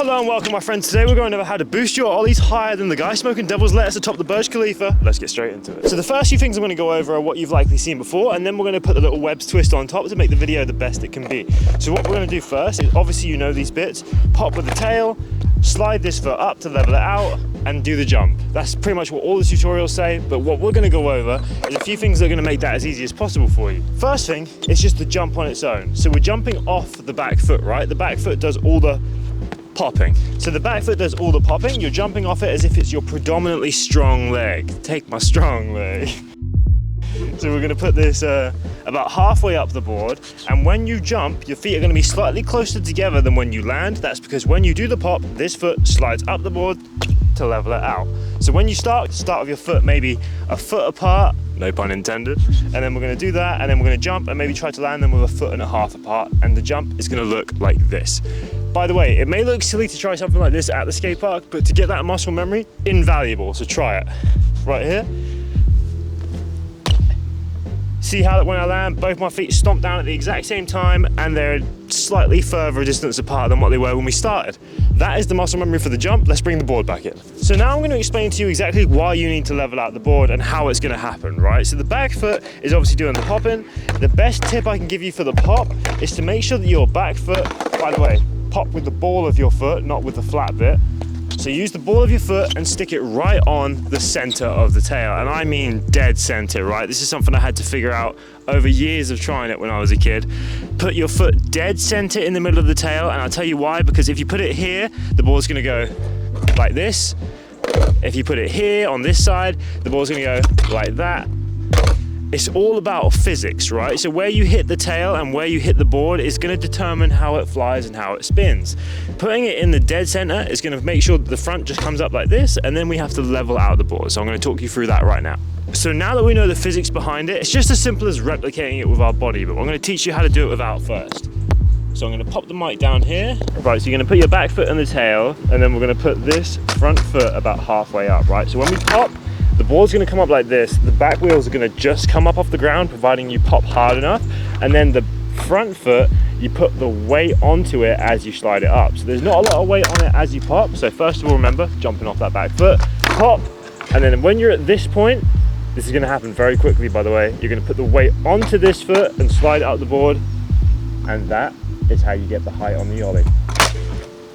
Hello and welcome my friends. Today we're going over how to boost your ollies higher than the guy smoking devil's lettuce atop the Burj Khalifa. Let's get straight into it. So the first few things I'm going to go over are what you've likely seen before, and then we're going to put the little Webz twist on top to make the video the best it can be. So what we're going to do first is, obviously you know these bits, pop with the tail, slide this foot up to level it out, and do the jump. That's pretty much what all the tutorials say, but what we're going to go over is a few things that are going to make that as easy as possible for you. First thing is just the jump on its own. So we're jumping off the back foot, right? The back foot does all the popping. So the back foot does all the popping. You're jumping off it as if it's your predominantly strong leg. Take my strong leg. So we're going to put this about halfway up the board, and when you jump, your feet are going to be slightly closer together than when you land. That's because when you do the pop, this foot slides up the board to level it out. So when you start with your foot maybe a foot apart, no pun intended, and then we're going to do that, and then we're going to jump and maybe try to land them with a foot and a half apart, and the jump is going to look like this. By the way, it may look silly to try something like this at the skate park, but to get that muscle memory, invaluable, so try it. Right here. See how when I land, both my feet stomp down at the exact same time, and they're slightly further distance apart than what they were when we started. That is the muscle memory for the jump. Let's bring the board back in. So now I'm going to explain to you exactly why you need to level out the board and how it's going to happen, right? So the back foot is obviously doing the popping. The best tip I can give you for the pop is to make sure that your back foot, by the way, pop with the ball of your foot, not with the flat bit. So use the ball of your foot and stick it right on the center of the tail. And I mean dead center, right? This is something I had to figure out over years of trying it when I was a kid. Put your foot dead center in the middle of the tail, and I'll tell you why, because if you put it here, the ball's gonna go like this. If you put it here on this side, the ball's gonna go like that. It's all about physics, right? So where you hit the tail and where you hit the board is going to determine how it flies and how it spins. Putting it in the dead center is going to make sure that the front just comes up like this, and then we have to level out the board. So I'm going to talk you through that right now. So now that we know the physics behind it, it's just as simple as replicating it with our body, but I'm going to teach you how to do it without first. So I'm going to pop the mic down here. Right, so you're going to put your back foot in the tail, and then we're going to put this front foot about halfway up, right? So when we pop, the board's going to come up like this. The back wheels are going to just come up off the ground, providing you pop hard enough. And then the front foot, you put the weight onto it as you slide it up. So there's not a lot of weight on it as you pop. So first of all, remember, jumping off that back foot, pop. And then when you're at this point, this is going to happen very quickly, by the way. You're going to put the weight onto this foot and slide it up the board. And that is how you get the height on the ollie.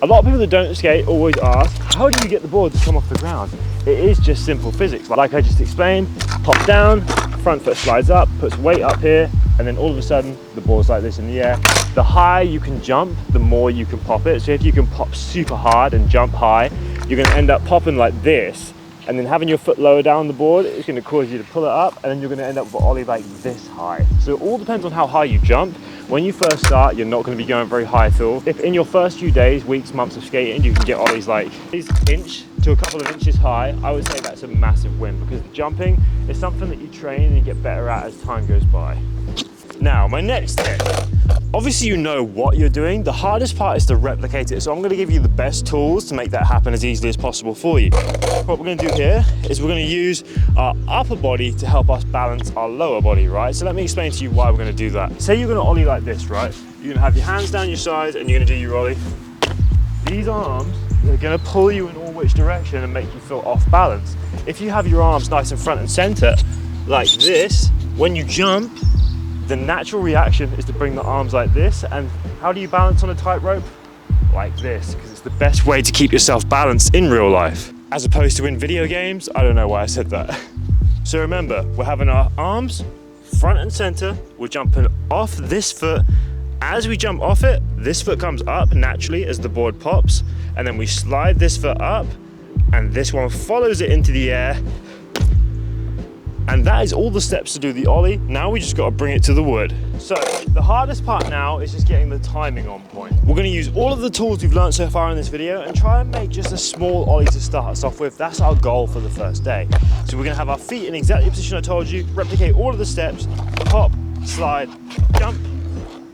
A lot of people that don't skate always ask, how do you get the board to come off the ground? It is just simple physics. Like I just explained, pop down, front foot slides up, puts weight up here, and then all of a sudden, the board's like this in the air. The higher you can jump, the more you can pop it. So if you can pop super hard and jump high, you're gonna end up popping like this, and then having your foot lower down the board is gonna cause you to pull it up, and then you're gonna end up with an ollie like this high. So it all depends on how high you jump. When you first start, you're not going to be going very high at all. If in your first few days, weeks, months of skating, you can get ollies like this inch to a couple of inches high, I would say that's a massive win, because the jumping is something that you train and you get better at as time goes by. Now, my next tip. Obviously you know what you're doing. The hardest part is to replicate it. So I'm going to give you the best tools to make that happen as easily as possible for you. What we're going to do here is we're going to use our upper body to help us balance our lower body, right? So let me explain to you why we're going to do that. Say you're going to ollie like this, right? You're going to have your hands down your sides and you're going to do your ollie. These arms are going to pull you in all which direction and make you feel off balance. If you have your arms nice and front and center like this, when you jump, the natural reaction is to bring the arms like this. And how do you balance on a tightrope? Like this, because it's the best way to keep yourself balanced in real life. As opposed to in video games, I don't know why I said that. So remember, we're having our arms front and center. We're jumping off this foot. As we jump off it, this foot comes up naturally as the board pops. And then we slide this foot up, and this one follows it into the air. And that is all the steps to do the ollie. Now we just got to bring it to the wood. So the hardest part now is just getting the timing on point. We're going to use all of the tools we've learned so far in this video and try and make just a small ollie to start us off with. That's our goal for the first day. So we're going to have our feet in exactly the position I told you, replicate all of the steps, pop, slide, jump.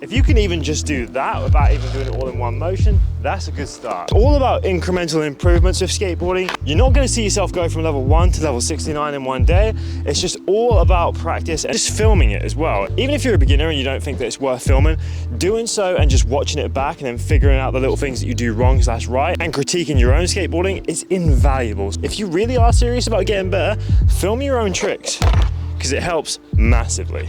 If you can even just do that without even doing it all in one motion, That's a good start. It's all about incremental improvements with skateboarding. You're not going to see yourself go from level 1 to level 69 in one day. It's just all about practice and just filming it as well. Even if you're a beginner and you don't think that it's worth filming, doing so and just watching it back and then figuring out the little things that you do wrong / right and critiquing your own skateboarding is invaluable. If you really are serious about getting better, film your own tricks because it helps massively.